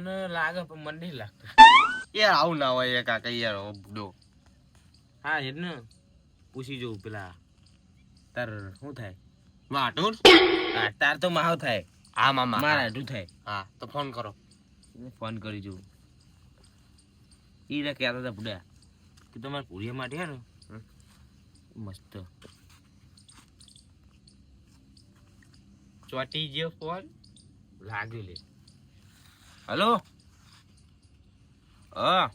મને લાગે પણ મને નહીં લાગતું યાર આવું ના હોય કાકા યાર બુડો. હા એટલે પૂછી જોઉં પેલા તાર શું થાય વાટુર તાર તો માવ થાય હા મામા મારા હાટું થાય હા તો ફોન કરો. ફોન કરી જોઉં ઈ રે કહેતા હતા બુડા કે તમારે પૂરિયા માટે હે ને મસ્ત ચોટી ગયો ફોન લાગ્યો લે. હલો હા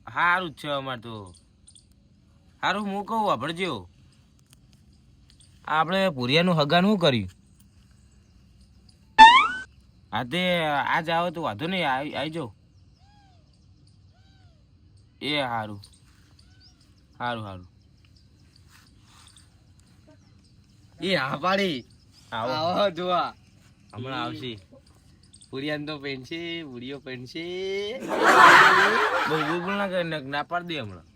સારું જ છે અમારે તો સારું હું કહું વાપરજો આપણે પૂરિયાનું હગાનું શું કર્યું હા તે આજ આવો તો વાંધો નહીં આવી જાઓ એ સારું સારું સારું એ હા પાડી આવો આવો જોવા હમણાં આવશે પુરિયાન તો પેનશે બુડીઓ પેનશે. બહુ બોલ ના કરે ના પાડી દે હમણાં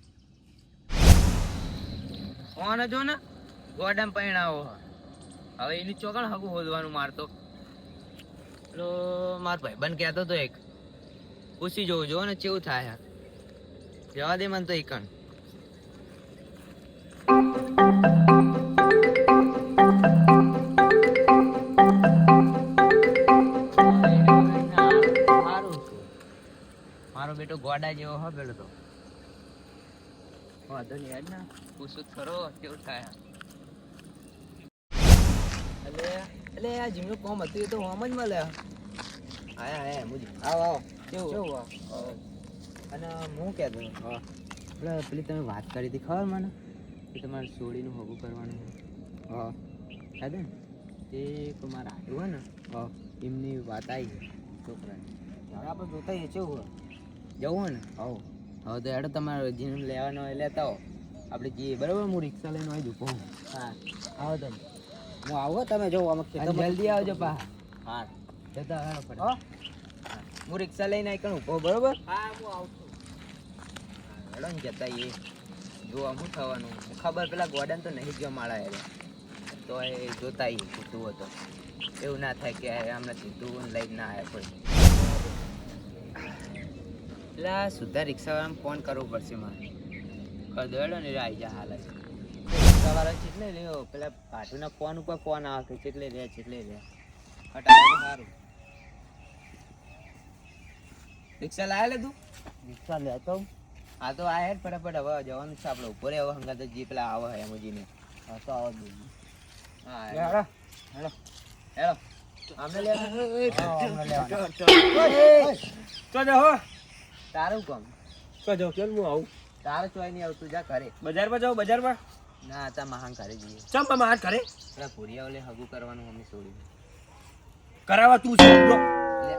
કોણ જો ને ગોડામ પૈણાવો હવે એની ચોકણ હગું હોદવાનું મારતો પેલો માર ભાઈબંધ કહેતો તો એક પૂછી જોવું જો ને કેવું થાય જવા દે મને તો એકણ મારો બેટો ગોડા જેવો હો પેલો તો વાંધો નહીં યાર ના પૂછું જ ખરો કેવું થાય એટલે આ જીમનું કોમ હતું એ તો હોમ જ મળે આયા મુજી આવો કેવું અને હું કહેતો પેલી તમે વાત કરી હતી ખબર મને કે તમારે સોડીનું હગું કરવાનું હા ને તે મારા આટલું હોય ને એમની વાત આવી ગઈ છોકરાની હવે આપણે જોતા એ કેવું હોય જવું હોય ને હવે તો હેડો તમારે જીમ લેવાનો હોય લેતા આવો આપણે જઈએ બરાબર હું રિક્ષા લઈને આવી જઉં કહું હા આવો તમે હું આવો તમે જો જલ્દી આવજો પા હા જતા હેડો ફટાફટ હું રિક્ષા લઈને આવી કણ ઉભો બરોબર હા હું આવું છું હેડો ને જતા એ જોવા શું થવાનું ખબર પેલા ગોડાને તો નહીં જો માળા હેડે તો એ જોતા એ કીધું હતો એવું ના થાય કે અમને કીધું લઈને ના આવ્યા કોઈ પેલા સુધા રિક્ષાવાળાને ફોન કરવો પડશે મારે કરી દો હેડો ને આવી જા હાલ જ રિક્ષાવાળા ચેટલે રહ્યો પેલા ભાટુના ફોન ઉપર ફોન આવે કે ચેટલે રહે ફટાફટ સારું રિક્ષા લાવે લે તું રિક્ષા લેતો હા તો આ હેડ ફટાફટ હવે જવાનું છે આપણે ઉપર હવે હંગા તો જે પેલા આવે હે એમજીને હા તો આવો જ હા હેડો હેડો હેડો આમને લેવા તો જાઓ તારું કામ તો જાઓ કેમ હું આવું તારે ચોય નહીં આવતું જા કરે બજારમાં જાઓ બજારમાં ના તા મહાન કરી જઈએ ચમ માં હાથ કરે પેલા ભૂરિયા ઓલે હગું કરવાનું અમે છોડી કરાવવા તું છે બ્રો લે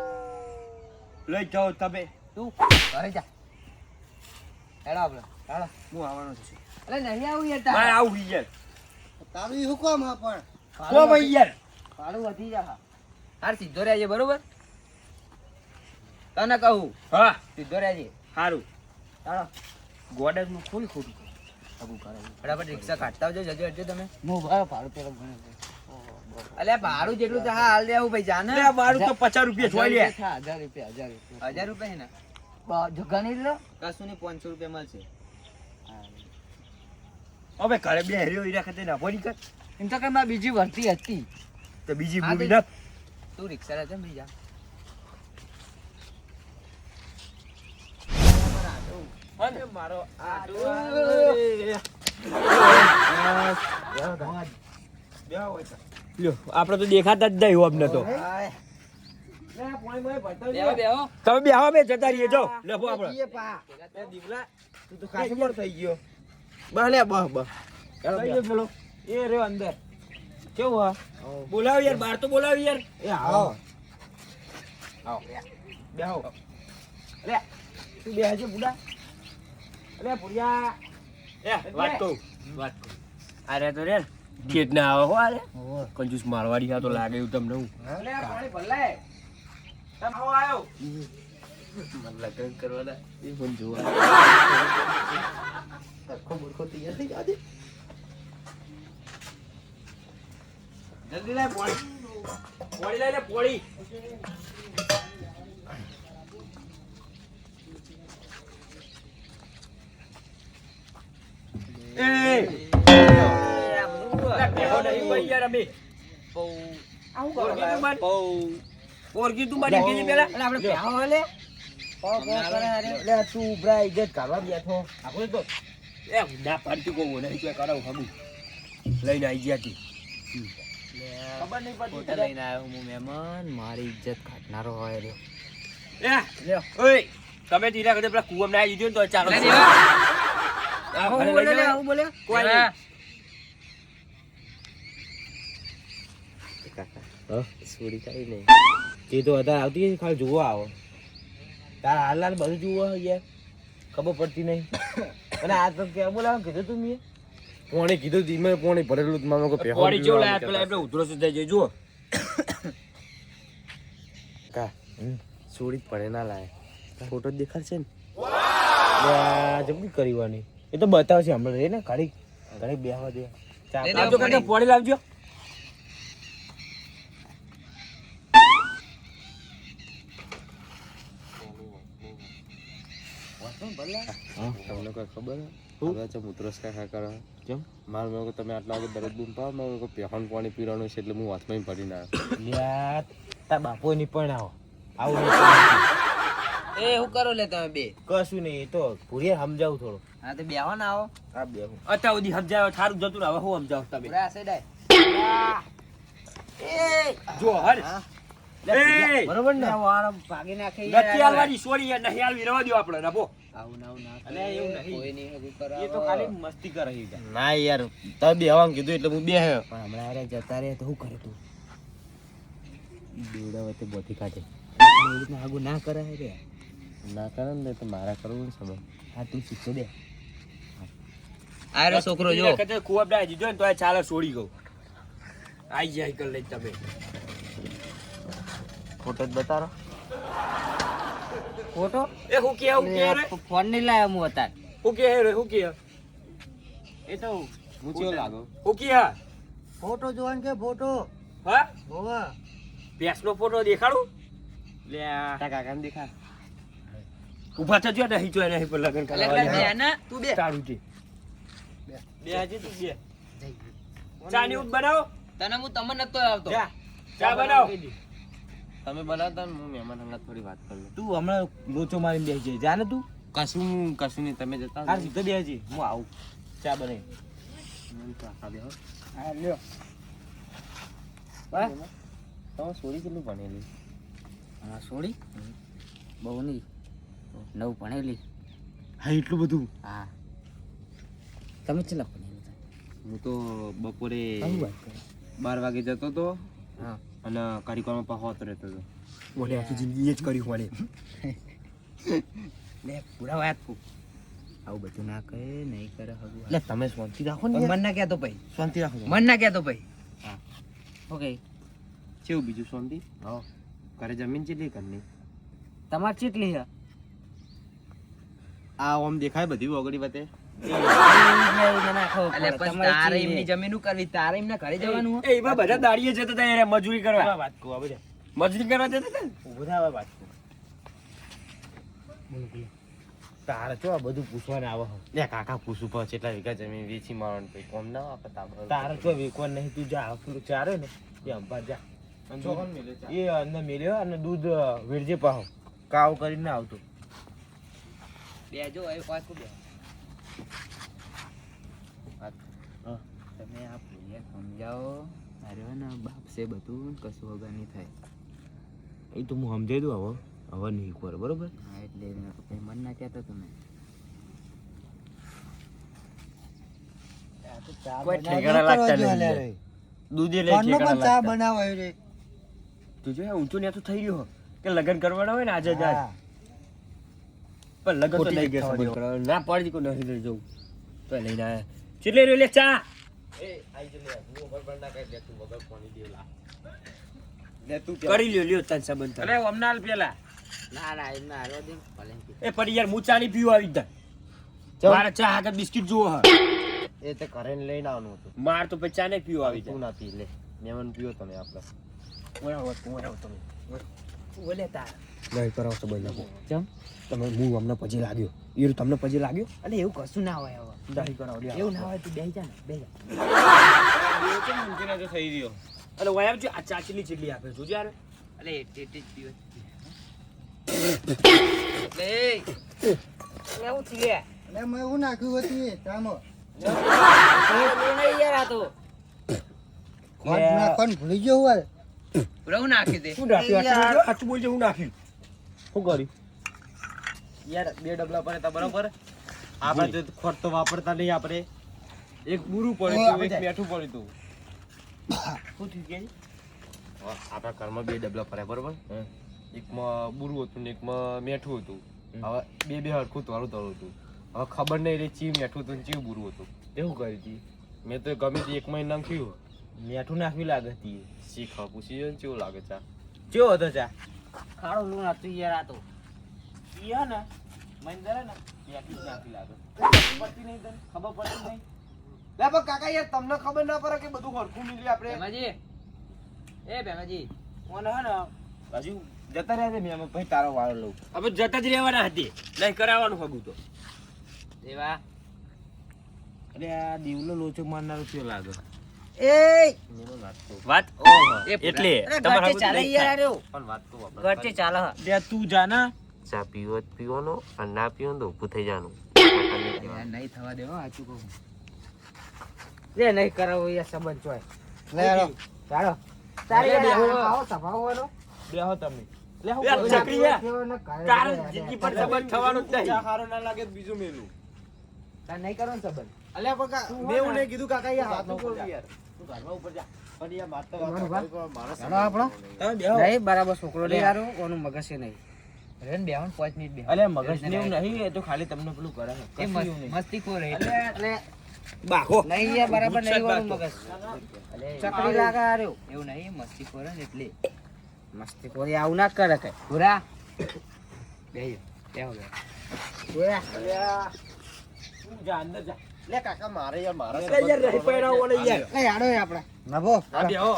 લઈ જાઓ તમે તું ઘરે જા હેડો આપણે હેડો હું આવવાનો છું અરે નહીં આવું યાર ભાઈ આવું યાર તારું હુકમ હા પણ કો ભાઈ યાર ભાડું વધી જા હાર સીધો રહેજે બરોબર તને કહું હા સીધો રહેજે સારું ચાલો ગોડાનું ફૂલ ખોટું હગું કરાવું ફટાફટ રિક્ષા કાઢતા આવજો જજો હટજો તમે હું ભાડું પેલો ભણે અલ્યા ભાડું જેટલું તો હા હાલ દેવું ભાઈ જાને લે મારું તો 50 રૂપિયા જોઈ લે 1000 રૂપિયા 1000 રૂપિયા હે ને જગાની લો કશું નહીં 500 રૂપિયા મળશે હવે ઘરે બે હેરીઓ ઈ રાખતે ના ભરી કર એમ તો કઈ મારી બીજી વર્તી હતી તો બીજી હા, મૂવી તો- ના તું રિક્ષા રહેજે ને બીજા અને મારો લ્યો આપણે તો દેખાતા જ નહીં અમને તો બેહો બેહો તમે બે આવા બે જતા રહીએ જો લેખો આપણે દીવલા તું તો ખાસી પર થઈ ગયો બસ લે બસ બસ પેલો એ રહ્યો અંદર કેવું હા બોલાવ યાર બહાર તો બોલાવ યાર એ આવો આવો બેહો લે તું બેહજે બુડા અરે પુરિયા વાત કહું અરે તો રે ખેત ના આવે હો અરે કંજૂસ મારવાડી આ તો લાગે એવું તમને હું અલે પાણી ભલાય તમ આવો આયો લગ્ન કરવાના એ પણ જોવા સરખો મૂર્ખો તૈયાર થઈ જાજે જલ્દી લાય પોળી પોળી લઈ લે પોળી ભાઈ યાર અમે આવું કરો ઓળખી તું મને? પૌ ઓળખી તું મને કેજે પેલા એટલે આપણે પ્યાવો હલે પૌ કરે અરે લે તું ઉભરા ઇજ્જત કાઢવા બેઠો આપણે તો એ ના પાડતી કો નહીં કે કરાવ હગું લઈને આવી ગયા તી ખબર નહીં પડતી ફોટા લઈને આવ્યો હું મહેમાન મારી ઇજ્જત કાઢનારો હોય રે લ્યો ઓય તમે તીરા કદે પેલા કુવમ ના આવી ગયો ને તો ચાલો લે દેવા. આવું બોલે લે આવું બોલે કોઈ નહીં સોરી કઈ નહીં તે તો અત્યારે આવતી હશે, ખાલી જોવા આવો તાર હાલ હાલ બધું જુઓ યાર ખબર પડતી નહીં અને આ તો કે બોલાવ કીધું તું મેં પોણે કીધું ધીમે પોણે ભરેલું તમારો કો પેહો પોણી જેવું લાયા પેલા એટલે ઉધરો થઈ જાય જુઓ કા સોરી પડે ના લાય ફોટો દેખાડશે ને જબરી કરીવાની એ તો બતાવશે હમણાં રે ને ઘડી ઘડી બેહવા દે ચા લે, આવજો કાકા પોણી લાવજો તમને કોઈ ખબર હવે છે મુત્રસ કા કરો કેમ માર મેં તમે આટલા વાગે દરરોજ બૂમ પાવ મેં કોઈ પેહણ પાણી પીવાનું છે એટલે હું હાથમાં પડી ના યાર તા બાપો ની પણ આવો આવું એ હું કરો લે તમે બે કશું નહીં એ તો પૂરી સમજાવું થોડું હા તો બેહો ને આવો આ બેહું અત્યાર સુધી સમજાવ થારું જતું ને હવે હું સમજાવ તમે પૂરા આ સાઈડ જો હર એ બરોબર ને વાળો ભાગી નાખે નથી હાલવાની સોરી યાર નહીં હાલવી રહેવા દો આપણે રબો આવું ના ના અલે એવું નહીં. કોઈ નહીં હગું કરાવો. એ તો ખાલી મસ્તી કરે છે ના યાર તમે બેહવાનું કીધું એટલે હું બેહ્યો પણ હમણાં અરે જતા રહે તો શું કરે તું દોડા વચ્ચે બોથી કાઢે એવી રીતના આગું ના કરાય રે ના કરે ને તો મારા કરવું ને સમય હા તું શીખો દે આ રહ્યો છોકરો જો કદે કુવાબ ડાય દીધો ને તો આ ચાલે છોડી ગયો આઈ જાય કર લે તમે ફોટો જ બતારો ફોટો એ હું કે રે ફોન નહીં લાવ્યો હું અત્યારે હું કે રે હું કે એ તો હું ચેવો લાગો હું કે હા ફોટો જોવાનું કે ફોટો હા હોવા ભેંસનો ફોટો દેખાડું લે તા કાકાને દેખા ઊભા થજો નહીં જો નહીં પર લગન એટલે કરવા બે ના તું બે તારું છે બે હજી તું બે ચા ની ઉત બનાવો તને હું તમને નતો આવતો જા ચા બનાવો તમે બનાવતા ને હું મહેમાન હંગાત થોડી વાત કરી લઉં તું હમણાં લોચો મારીને બેસી જાય જા ને તું કશું નહીં તમે જતા હા સીધો બેસી હું આવું ચા બનાવી હા લ્યો તમે સોરી કેટલું ભણેલી હા છોડી બહુ નહીં 9 ભણેલી હા એટલું બધું હા તમે કેટલા ભણેલી હું તો બપોરે કઈ વાત કરો 12 વાગે જતો તો હા અને કારીગરમાં પાહોત રહેતો હતો બોલે આખી જિંદગી એ જ કર્યું મને લે પૂરા વાત કો આવું બધું ના કહે નહીં કરે હગું એટલે તમે શાંતિ રાખો ને મન ના કહેતો ભાઈ શાંતિ રાખો મન ના કહેતો ભાઈ હા ઓકે કેવું બીજું શાંતિ હા ઘરે જમીન કેટલી ઘરની તમાર કેટલી છે આ ઓમ દેખાય બધી ઓગળી વતે તારે એમની જમીન કરવી તારે એમને ઘરે જવાનું એ એમાં બધા દાડીએ જતા હતા યાર મજૂરી કરવા વાત કહું આ બધા મજૂરી કરવા જતા હતા ને ઉભો થાવ વાત કહું તારે તો આ બધું પૂછવાને આવે લે કાકા પૂછું પણ કેટલા વીઘા જમીન વેચી મારવાનું પછી કોમ ના આપે તારે તો વેકવા નહીં તું જા પેલું ચારે ને એ અંબા જા એ અંદર મેલ્યો અને દૂધ વીરજે પાહો કાવ કરીને આવતો બેજો એ પાછું બે તમે આ ભૂલિયા સમજાવો અરે ને બાપ છે બધું કશું વગર નહીં થાય એ તો હું સમજાઈ દઉં હવે નહીં કરે બરોબર હા એટલે મન ના કહેતો તમે કોઈ ઠેકાણા લાગતા નહીં દૂધે લઈ ઠેકાણા લાગતા બનાવાય રે તું જો ઊંચું ને તો થઈ રહ્યો કે લગન કરવાના હોય ને આજે જ આજ. પણ લગન તો નહીં ગયા સંબંધ કરવા. ના પાડી કો નહીં લઈ જવું તો લઈને આયા કેટલે રહ્યો લે ચા એ આઈ જલે હું વગર પણ ના કહી દે તું વગર પાણી દેલા લે તું કરી લ્યો તન સંબંધ અરે ઓમનાલ પેલા ના ના એમને હાલો દે ભલે એ પડી યાર હું ચા નહીં પીવું આવી જા મારે ચા હાકર બિસ્કિટ જુઓ હા એ તો ઘરે લઈને આવવાનું હતું માર તો પછી ચા નહીં પીવું આવી તું જા ના પી લે મેમન પીવો તમે આપણે બોલે તાર નહીં કરાવ તો બોલ ચમ તમે હું અમને પછી લાગ્યો એ તમને પછી લાગ્યો અલે એવું કશું ના હોય હવે દાઢી કરાવ એવું ના હોય તું બેહી જા ને બેહી જા દેવ તો મૂકીને તો થઈ રહ્યો. અલે ઓય આવજો આ ચાચીની ચીટલી આપે જોજે યાર. અલે એટી પીવો લેવું છે એટલે મેં એવું નાખ્યું હતું એ ચામાં. નહીં યાર આ તો ખોટ નાખવાનું ભૂલી ગયો હોય. પૂરું નાખી દે શું નાખ્યું આટલું સાચું બોલજે હું નાખ્યું શું કર્યું યાર 2 ડબલા પડે તો બરોબર આપણે તો ખોટ તો વાપરતા નહીં આપણે એક બુરું પડ્યું એક મેઠું પડ્યું તું શું થયું કે આપણા ઘરમાં 2 ડબલા પડ્યા બરોબર એકમાં બુરું હતું ને એકમાં મેઠું હતું હવે બે હરખું તોરું હતું હવે ખબર નહીં રે ચી મેઠું હતું ચી બુરું હતું એવું કરી હતી મેં તો ગમે તે એક મહિના નાખ્યું મેઠું નાખ્યું લાગે હતી શીખા પૂછી ને કેવું લાગે ચા કેવો હતો ચા ખાડો લૂણ હતું યાર આ તો ઈયા ને મહિન્દર ને મેઠું નાખી લાગે પડતી નહીં તને ખબર પડતી નહીં લે પણ કાકા યાર તમને ખબર ના પડે કે બધું હરખું મિલી આપણે ભેમાજી એ ભેમાજી કોને હે ને હજુ જતા રહ્યા છે મેં પછી તારો વાળો લઉં હવે જતા જ રહેવાના હતી નહીં કરાવવાનું હગું તો દેવા અરે આ દીવલો લોચો મારનારો થયો લાગે એ વાત એટલે ઘરથી ચાલે યાર આર્યો પણ વાત તો ઘરથી ચાલે લે તું જાના ચા પીવો પીવાનો અને ના પીવો તો ઊભું થઈ જવાનું. નહીં થવા દેવો આચું કહું લે નહીં કરાવો યાર સંબંધ ચોય લે હેડો. ચાલો તારે લે, યાર બેહો. આવો સભાવવાનો બેહો તમે લે હું યાર, ચકરી યાર કેવો તાર જિંદગી પર સંબંધ થવાનો જ નહીં હારો ના લાગે બીજું મેલું તાર નહીં કરવાનો સંબંધ અલ્યા પણ મેં એવું નહીં કીધું કાકા યાર હાથ ઉપર યાર તું ઘરમાં ઉપર જા પણ યાર વાત તો માણસ ચાલો આપણો તમે બેહો નહીં બરાબર છોકરો નહીં યાર ઓનું મગજ છે નહીં રેન બેહન 5 મિનિટ બેહ અલ્યા મગજ ને એવું નહીં એ તો ખાલી તમને પેલું કરે છે એ કશું એવું નહીં મસ્તી ખોર એટલે બાખો નહીં યાર બરાબર નહીં ઓનું મગજ ચકરી લાગે આર્યો એવું નહીં મસ્તી ખોર ને એટલે મસ્તી કોરી આવું ના કરે કઈ પૂરા બેહો બેહો જોયા તું જા અંદર જા લે કાકા મારે યાર મારા યાર રહી પડાવો ને યાર એ આડો એ આપણે નભો આ બેહો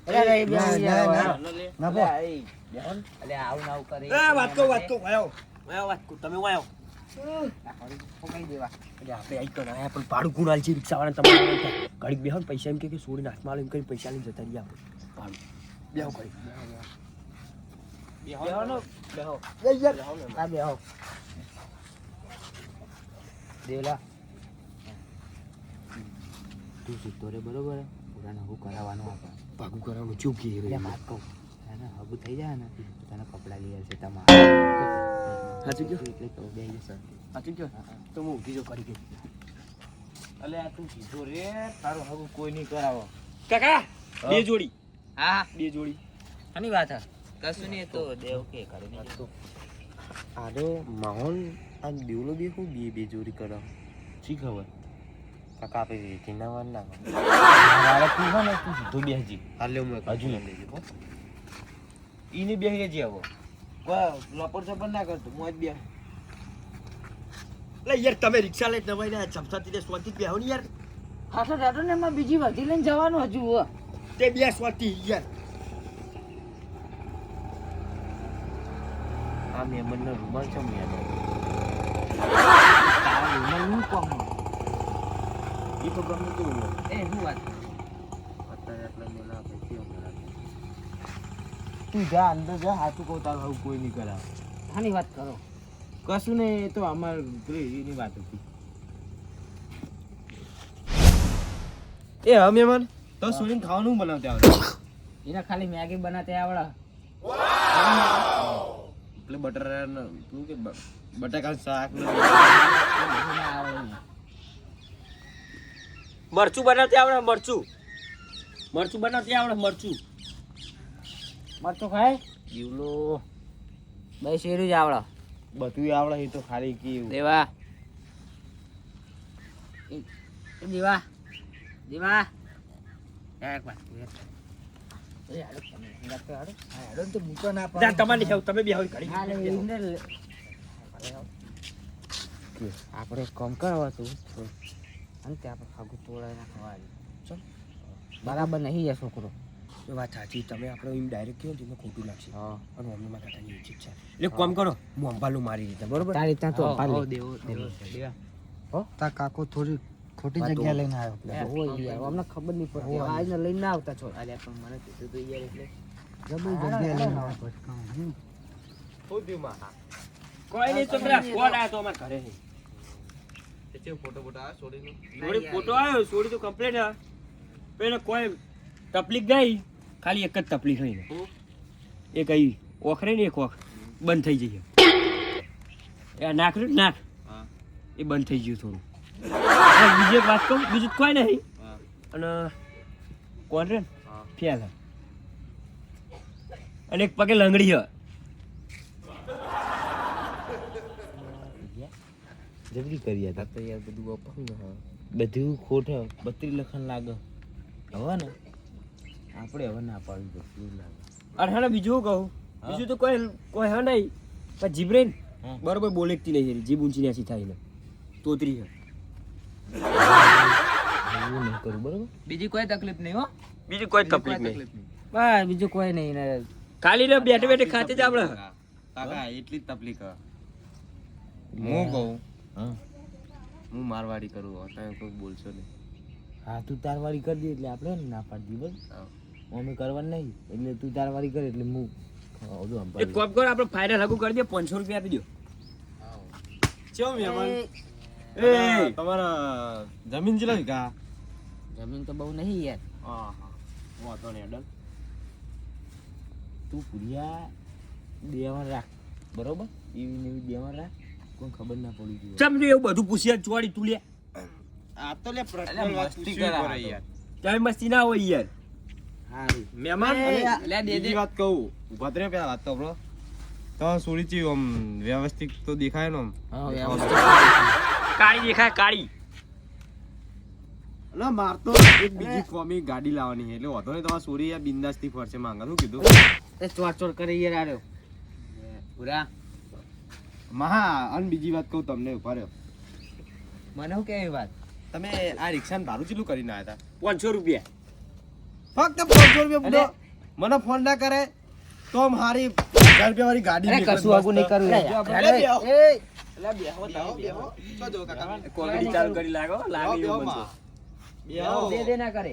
અરે રે બે યાર નભો. અલે આવું ના આવું કરે એ વાત કહું વાયો વાત કહું તમે વાયો પકડી દેવા એટલે આપણે આઈ કર આયા પણ ભાડું ગુણાલ છે રિક્ષાવાળા તમારે ઘડીક બેહો ને પૈસા એમ કે છોડીને હાથમાં આલે એમ કરીને પૈસા લઈને જતા રહ્યા આપણે ભાડું બેહો ઘડીક બેહો ને બેહો આ બેહો દેવલા તું સીધો રે બરોબર પૂરાને હું કરાવવાનું આપણે ભાગું કરવાનું ચૂપ કે એટલે વાત કહું એને હગું થઈ જાય ને તો તને કપડાં લઈ આવશે તમારે સાચું કયો એટલે કહું બે જશે સાચું કયો તો હું ઊભી જો કરી ગઈ અલે આ તું સીધો રે તારો હગું કોઈ નહીં કરાવો કાકા બે જોડી હા બે જોડી આની વાત હા કશું નહીં તો દેવ કે કરે આડો માહોલ આ દેવલો બી હું બે જોડી કરો શી ખબર કાકા આપે વેચીના વાર ના મારે તું છે ને તું સીધો બેસજી હાલ્યો મેં હજુ નહીં ઈને બેસી રહેજે હવે કોઈ લપડ ચપડ ના કરતો હું જ બે એટલે યાર તમે રિક્ષા લઈ નવાઈ ને ચમચાથી તે સ્વાતી બેહો ને યાર હાથો દાદો ને એમાં બીજી વધી લઈને જવાનું હજુ હો તે બે સ્વાતી યાર આ મેમનનો રૂમાલ છે મેનો તારા રૂમાલ નું કોમ એ તો ગમે તું એ શું વાત અત્યારે એટલા મેલા પૈકી અમારા તું જા અંદર જા હાથું કહું તારું હવે કોઈ નહીં કરાવે આની વાત કરો કશું નહીં એ તો અમાર એની વાત હતી એ હા મહેમાન તો સુરીને ખાવાનું બનાવતા આવડે એને ખાલી મેગી બનાતે આવડે એટલે બટર શું કે બટાકા શાક મરચું બનાવતી આવડે મરચું બનાવતી આવડે મરચું મરચું ખાય જીવલો બસ એરું જ આવડે બધું આવડે એ તો ખાલી કેવું દેવા એ દેવા દેવા એક વાત એ હાલો તમે અંદર તો હાલો હેડો ને તો મૂકો ના જા તમારી ખાવ તમે બી આવી હા લે ઘડી અંદર લે. આપણે એક કામ કરવા તું અને તે આપણે ફાગું તોડાઈ નાખવાની ચલ બરાબર નહીં યાર છોકરો એ વાત સાચી તમે આપણે એમ ડાયરેક્ટ કહો તો ખોટું લાગશે હા અને મમ્મીમાં કાકાની એ છે એટલે કોમ કરો હું અંબાલું મારી રીતે બરોબર તારી ત્યાં તો હો અંપાલી. દેવો દેવો દેવા તા કાકો થોડી ખોટી જગ્યા લઈને આવ્યો પેલા. હોય યાર અમને ખબર નહીં પડતી આજને લઈને ના આવતા છો અલ્યા પણ મને કીધું તો યાર એટલે જબરી જગ્યા લઈને આવ્યો ભટકાણો. શું થયું માહા કોઈ નહીં છોકરા કોણ આયા તો અમાર ઘરે તે ફોટો ફોટો આ છોડીનો સોડી ફોટો આવ્યો સોડી તો કમ્પ્લીટ હા પેલો કોઈ તકલીફ ગઈ ખાલી એક જ તકલીફ થઈ એ કઈ ઓખરે ને એક ઓખ બંધ થઈ જઈએ એ નાક રહ્યું ને નાક હા એ બંધ થઈ ગયું થોડું અને બીજી એક વાત કહું બીજું કોઈ નહીં હા અને કોણ રે હા ફેલ હે. અને એક પગે લંગડી હ જબરી કરી હતા તો યાર બધું અપંગ બધું ખોટ 32 લખન લાગે હવે ને આપણે હવે ના પાડવી પડશે એવું લાગે અને હા બીજું કહું બીજું તો કોઈ હા નહીં પણ જીભ ને બરોબર બોલેકતી નહીં જીભ ઊંચી નાસી થાય ને તોતરી હે એવું નહીં કરું બરોબર બીજી કોઈ તકલીફ નહીં હો બીજી કોઈ તકલીફ નહીં બસ બીજું કોઈ નહીં ને ખાલી ને બેઠે બેઠે ખાતે જ આપણે કાકા એટલી જ તકલીફ હું કહું હા હું મારવાડી કરું તમે કોઈ બોલશો નહીં હા તું તારવારી કરી દે એટલે આપણે ને ના પાડી દઈએ બસ હા. અમે કરવાનું નહીં એટલે તું તારવારી કરે એટલે હું બધું એક કોપ કર આપણે ફાયદા લાગુ કરી દે 500 રૂપિયા આપી દો ચેમ મહેમાન એ તમારા જમીન જેલા વીઘા જમીન તો બહુ નહીં યાર હા હા વાતો નહીં અડલ તું પુરિયા દેવાન રાખ બરોબર એવી ને એવી દેવાન રાખ કોઈ ખબર ના પડી જોઈએ ચમ રે એવું બધું પૂછ્યા ચોડી તું લે આ તો લે અલ્યા મસ્તી કરા આ તો. યાર ચાય મસ્તી ના હોય યાર સારું મહેમાન લે દે બીજી વાત કહું ઉભા તો રે પેલા વાત તો આપણો તો સોરી ચી આમ વ્યવસ્થિત તો દેખાય ને આમ હા કાળી દેખાય કાળી ના માર તો એક બીજી કોમી ગાડી લાવવાની છે એટલે વાંધો નહીં તમારા સોરી યાર બિંદાસથી ફરશે માંગા શું કીધું એ ચોર કરે યાર આર્યો પૂરા મહા અને બીજી વાત કહું તમને ઉભા રહ્યો મને હું કેવી વાત તમે આ રિક્ષાનું ભાડું કેટલું કરીને આવ્યા હતા 500 રૂપિયા ફક્ત 500 રૂપિયા બુડો મને ફોન ના કરે તો આમ હારી 1000 રૂપિયા વાળી ગાડી અરે કશું આગું નહીં કરવું કોમેડી ચાલુ કરી લાગો લાગે એવું બનશે દે દે ના કરે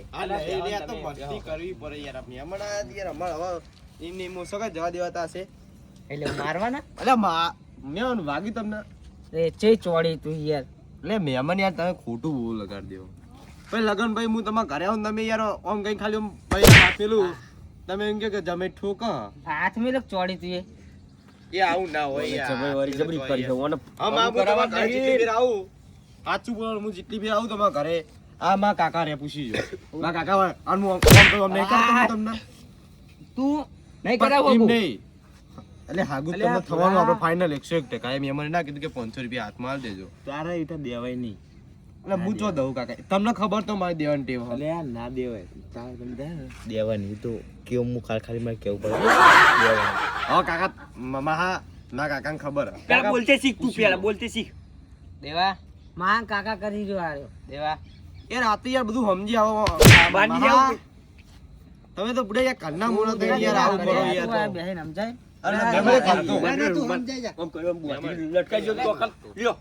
મસ્તી કરવી પડે યાર મહેમાન આયા યાર અમાર હવે એમને હું સગા જવા દેવાતા હશે એટલે મારવાના એટલે મહેમાન વાગી તમને એ ચે ચોડી તું યાર એટલે મહેમાન યાર તમે ખોટું બહુ લગાડી દો ભાઈ લગન ભાઈ હું તમારા ઘરે આવું ને તમે યાર આમ કઈ ખાલી આમ ભાઈ આપેલું તમે એમ કે જમે ઠોક હાથ મેં ચોડી તું એ આવું ના હોય યાર જબરી કરી છે ઓને હા માં હું તમારા ઘરે જેટલી ફેર આવું સાચું બોલ હું જેટલી ફેર આવું તમારા ઘરે આ માં કાકા રે પૂછી જો માં કાકા હોય અને હું આમ તો અમને કરતો હું તમને તું નહીં પણ કરાવો એમ નહીં એટલે હાગુ તમને થવાનું આપણે ફાઇનલ 101% એમ એમને ના કીધું કે 500 રૂપિયા હાથમાં આલ દેજો તારા એટલે દેવાય નહીં એટલે હું જો દઉં કાકા તમને ખબર તો મારી દેવાની ટેવ એટલે યાર ના દેવાય તારે તમે દે ને દેવાની તો કેવું હું ખાલી મારે કેવું પડે હા કાકા મહા ના કાકાને ખબર હે. પેલા બોલતે શીખ તું પેલા બોલતે શીખ દેવા માં કાકા કરી રહ્યો આર્યો દેવા એ રાતે યાર બધું સમજી આવો બાંધી મહા, જાવ તમે તો બુડા યાર કન્ના મોનો થઈ યાર આવું કરો યાર તો. બેહીને સમજાય અરે મેમણે ખાધું. આમ કર્યો આમ બુઆ લટકાઈ જો તો અકલ લ્યો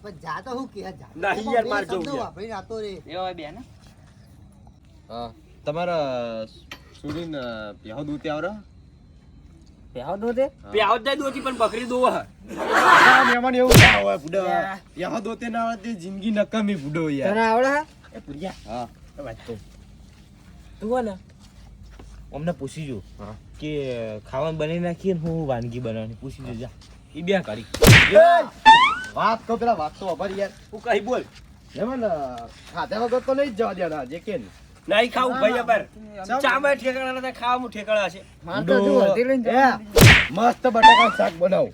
નહીં યાર માર જવું યાર. બે ને હા તમારા સુરીન પ્યાહો દૂતે આવરો બેહો દો દે પ્યાવ જ દોતી પણ બકરી દોવ હ મહેમાન એવું ના હોય બુડા પ્યાહો દોતે ના આવે તે જિંદગી નકામી બુડો યાર તને આવડે હે? એ પુરિયા હા વાત તો તું હો ને અમને પૂછી જો હા. કે ખાવાનું બનાવી નાખીએ ને હું વાનગી બનાવવાની પૂછી જો જા ઈ બે કરી વાત તો પેલા વાત તો અભર યાર તું કઈ બોલ મહેમાન ખાધા વગર તો નહીં જ જવા દેવાના જે કે ને. નહીં ખાવું ભાઈ અબર ચામાં ઠેકાણા નથી ખાવાનું ઠેકાણા છે માર તો જો હળદી લઈને એ, મસ્ત બટાકાનું શાક બનાવ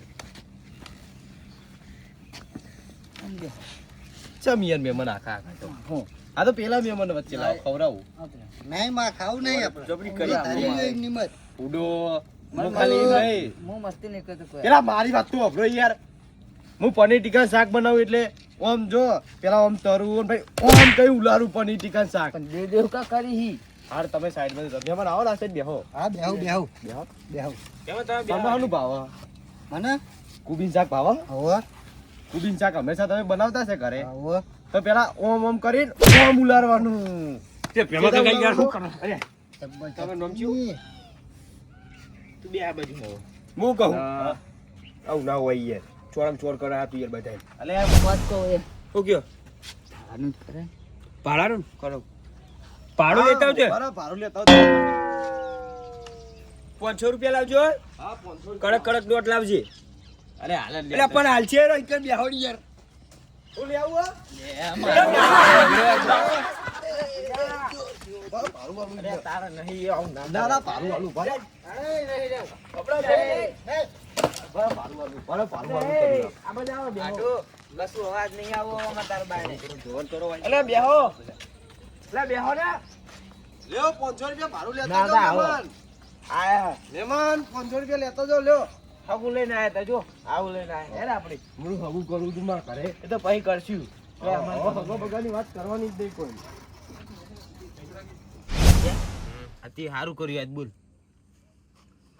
ચમ યાર મહેમાન આખા આખા તો આ તો પેલા મહેમાન વચ્ચે લાવ ખવડાવું નહીં માં ખાવું નહીં આપણે જબરી કરી તારી એક નિમત ઉડો હું ખાલી એમ નહીં હું મસ્તી નહીં કરતો કોઈ પેલા મારી વાત તો અભરો યાર હું પનીર ટીકા શાક બનાવું એટલે ઓમ જો પેલા ઓમ તરું ભાઈ ઓમ કઈ ઉલારું પનીર ટીકા શાક પણ દે દેવ કા કરી હી હાર તમે સાઈડ માં મહેમાન આવો ના સાઈડ બેહો હા બેહુ બેહુ બેહો બેહુ તમને શાનું ભાવ મને કુબીન શાક ભાવ હોવે કુબીન શાક હંમેશા તમે બનાવતા છે ઘરે આવો. તો પેલા ઓમ ઓમ કરીને ઓમ ઉલારવાનું તે પેલો તો કઈ યાર શું કરો અરે જબ્બર તમે નામ શું? તું બે આ બાજુ આવો. હું કહું આવું ના હોય યાર ચોરમ ચોર કરે આ તું યાર બધાય અલે વાત કહો એ શું કયો આનું જ કરે ભાડાનું કરો ભાડું લેતા આવજે બરાબર ભાડું લેતા આવજો. 500 રૂપિયા લાવજો હા 500 કડક કડક નોટ લાવજે અરે હાલ જ એટલે પણ હાલ છે રો ઇકન બેહોડી યાર હું લઈ આવું હો? અરે તારા નહીં આવું ના ના ના ભાડું આલું ભાઈ કશું અવાજ નહીં આવો અમાર તાર બાને. અલે બેહો લે બેહો ને લ્યો 500 રૂપિયા ભાડું ના, લેતા ના, જાઓ આવો. મહેમાન આયા મહેમાન 500 રૂપિયા લેતા જાઓ લ્યો હગું લઈને આયા તા જો આવું લઈને આયા હેર આપડી હું હગું કરું છું મારા ઘરે એ તો પછી કરશું બગાની વાત કરવાની જ નહીં કોઈ અતિ હારું કર્યું આજ બોલ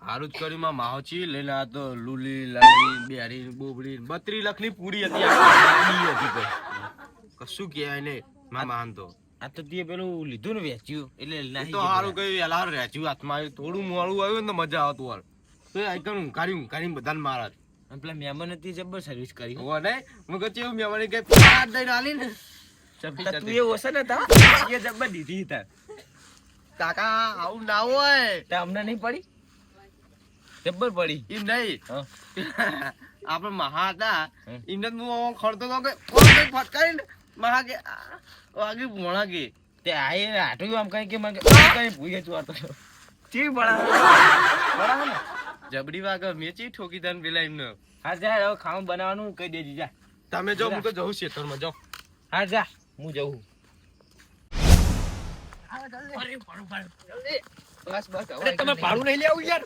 હારું જ કર્યું માં માહોચી લઈને આ તો લુલી લાલી બેરી બોબડી 32 લાખની પૂરી હતી આ હતી કોઈ કશું કહેવાય નહીં માન તો આ તો તે પેલું લીધું ને વેચ્યું એટલે એ નાહી તો હારું કઈ એલા રહેચ્યું હાથમાં આવ્યું થોડું મોડું આવ્યું ને તો મજા આવતું હાલ તો આઈકન કાઢ્યું બધાને મારા અને પેલા મહેમાન હતી જબર સર્વિસ કરી હો. હો નહીં હું કહું છું મેં કઈ પાટ દઈને આલી ને તા તું એ ઓછા નતા એ જબર દીધી હતા કાકા આવું ના હોય તે અમને નહીં પડી જબર પડી એમ નહીં હા. આપણે મહા હતા હમ. એમને હું ખડતો તો કે કોઈ ફટકારીને મહા કે વાગી ભોણા કે તે આયે આટલું આમ કઈ કે મને કઈ ભૂયે તું આતો ચી બળા ને જબડી વાગે મેં ચી ઠોકી તને પેલા એમને હા જા હવે ખાવાનું બનાવવાનું કહી દેજી જા તમે જાઓ હું તો જઉં ખેતરમાં જાઓ હા જા હું જઉં બસ બસ અરે તમે ભાડું નહીં લેવું યાર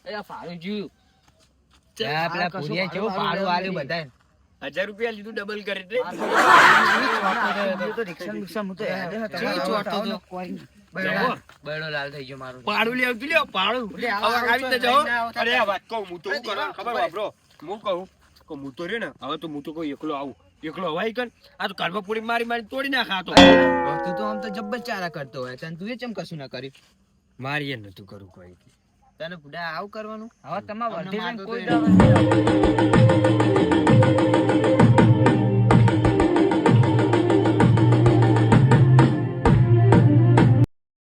અરે ફાળું જ્યું. આ પેલા કશું ભૂરિયા કેવું ભાડું ભાડું આલ્યું નહીં. બધાય 1000 રૂપિયા લીધું ડબલ કરી દે તો રિક્ષા બિક્ષા હું તો હેડે હતો. ચી ચોટતો તો? બૈડો લાલ થઈ ગયો મારો. ભાડું લેવું તું લ્યો ભાડું એટલે હવે આવા આવી રીતે આવતો જાઓ લઈને આવો. અરે આ વાત કહું હું તો શું કરું ખબર વાપરો હું કહું કે હું તો રહ્યો ને હવે તો હું તો કોઈ એકલો આવું એકલો હવાઈ કર આ તો કાઢવા પૂરી મારી મારી તોડી નાખા આ તો તું તો આમ તો જબ્બર ચારા કરતો હોય તને તું એ ચમ કશું ના કર્યું મારી એ નતું કરું કોઈ તને બુડા આવું કરવાનું હવે તમારે અમને વર્ધી માથું કોઈ તો દાવા